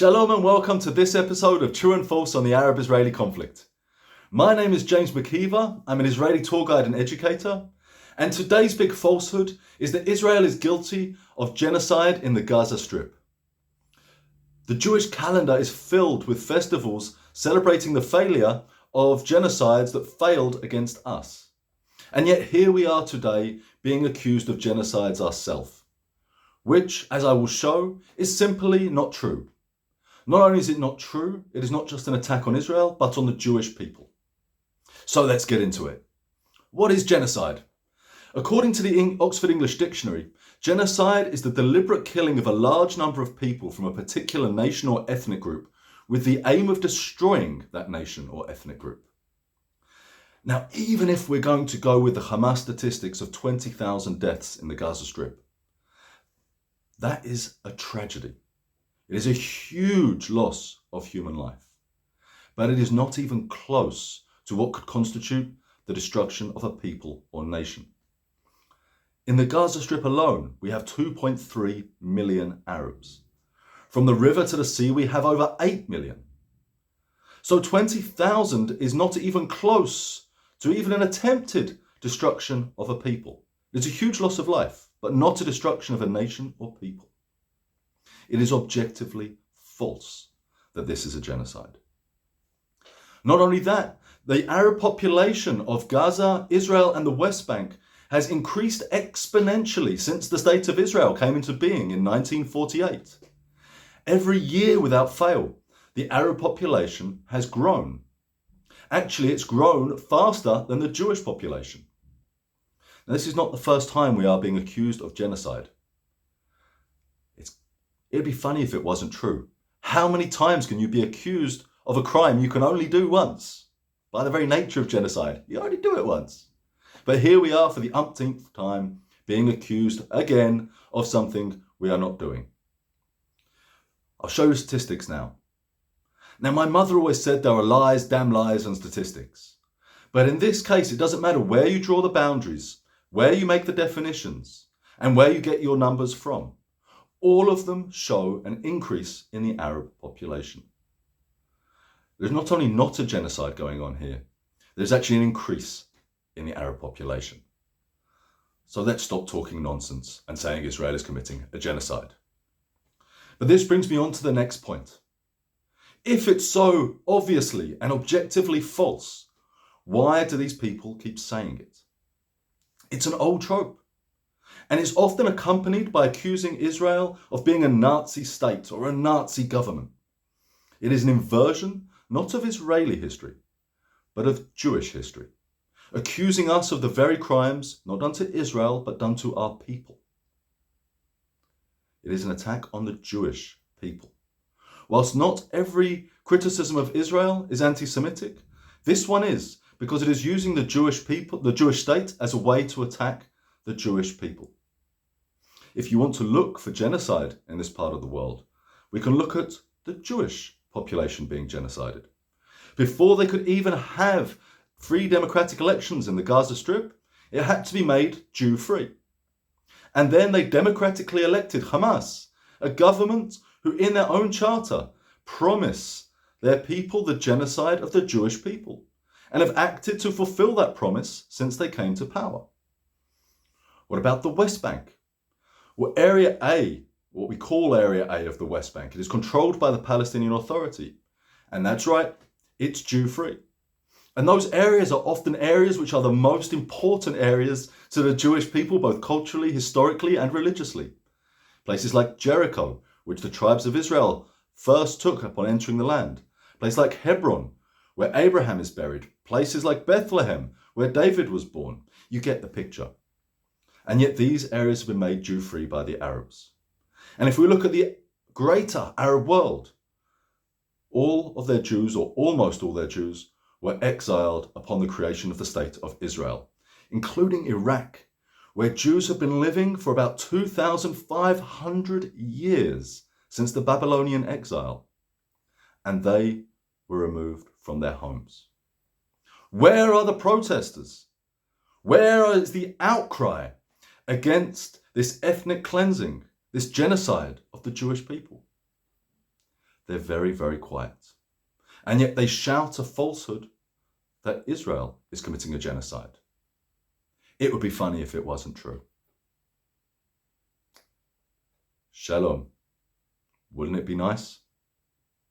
Shalom and welcome to this episode of True and False on the Arab-Israeli conflict. My name is James McKeever. I'm an Israeli tour guide and educator. And today's big falsehood is that Israel is guilty of genocide in the Gaza Strip. The Jewish calendar is filled with festivals celebrating the failure of genocides that failed against us. And yet here we are today being accused of genocides ourselves, which, as I will show, is simply not true. Not only is it not true, it is not just an attack on Israel, but on the Jewish people. So let's get into it. What is genocide? According to the Oxford English Dictionary, genocide is the deliberate killing of a large number of people from a particular nation or ethnic group with the aim of destroying that nation or ethnic group. Now, even if we're going to go with the Hamas statistics of 20,000 deaths in the Gaza Strip, that is a tragedy. It is a huge loss of human life, but it is not even close to what could constitute the destruction of a people or nation. In the Gaza Strip alone, we have 2.3 million Arabs. From the river to the sea, we have over 8 million. So 20,000 is not even close to even an attempted destruction of a people. It's a huge loss of life, but not a destruction of a nation or people. It is objectively false that this is a genocide. Not only that, the Arab population of Gaza, Israel, and the West Bank has increased exponentially since the State of Israel came into being in 1948. Every year without fail, the Arab population has grown. Actually, it's grown faster than the Jewish population. Now, this is not the first time we are being accused of genocide. It'd be funny if it wasn't true. How many times can you be accused of a crime you can only do once? By the very nature of genocide, you only do it once. But here we are for the umpteenth time being accused again of something we are not doing. I'll show you statistics now. Now, my mother always said there are lies, damn lies, and statistics. But in this case, it doesn't matter where you draw the boundaries, where you make the definitions, and where you get your numbers from. All of them show an increase in the Arab population. There's not only not a genocide going on here, there's actually an increase in the Arab population. So let's stop talking nonsense and saying Israel is committing a genocide. But this brings me on to the next point. If it's so obviously and objectively false, why do these people keep saying it? It's an old trope. And it's often accompanied by accusing Israel of being a Nazi state or a Nazi government. It is an inversion not of Israeli history, but of Jewish history, accusing us of the very crimes not done to Israel, but done to our people. It is an attack on the Jewish people. Whilst not every criticism of Israel is antisemitic, this one is, because it is using the Jewish people, the Jewish state, as a way to attack the Jewish people. If you want to look for genocide in this part of the world, we can look at the Jewish population being genocided. Before they could even have free democratic elections in the Gaza Strip, it had to be made Jew-free. And then they democratically elected Hamas, a government who in their own charter promise their people the genocide of the Jewish people, and have acted to fulfill that promise since they came to power. What about the West Bank? Well, Area A, what we call Area A of the West Bank, it is controlled by the Palestinian Authority. And that's right, it's Jew-free. And those areas are often areas which are the most important areas to the Jewish people, both culturally, historically, and religiously. Places like Jericho, which the tribes of Israel first took upon entering the land. Places like Hebron, where Abraham is buried. Places like Bethlehem, where David was born. You get the picture. And yet these areas have been made Jew-free by the Arabs. And if we look at the greater Arab world, all of their Jews, or almost all their Jews, were exiled upon the creation of the State of Israel, including Iraq, where Jews have been living for about 2,500 years since the Babylonian exile. And they were removed from their homes. Where are the protesters? Where is the outcry against this ethnic cleansing, this genocide of the Jewish people? they're very, very quiet. And yet they shout a falsehood that Israel is committing a genocide. It would be funny if it wasn't true. Shalom. Wouldn't it be nice?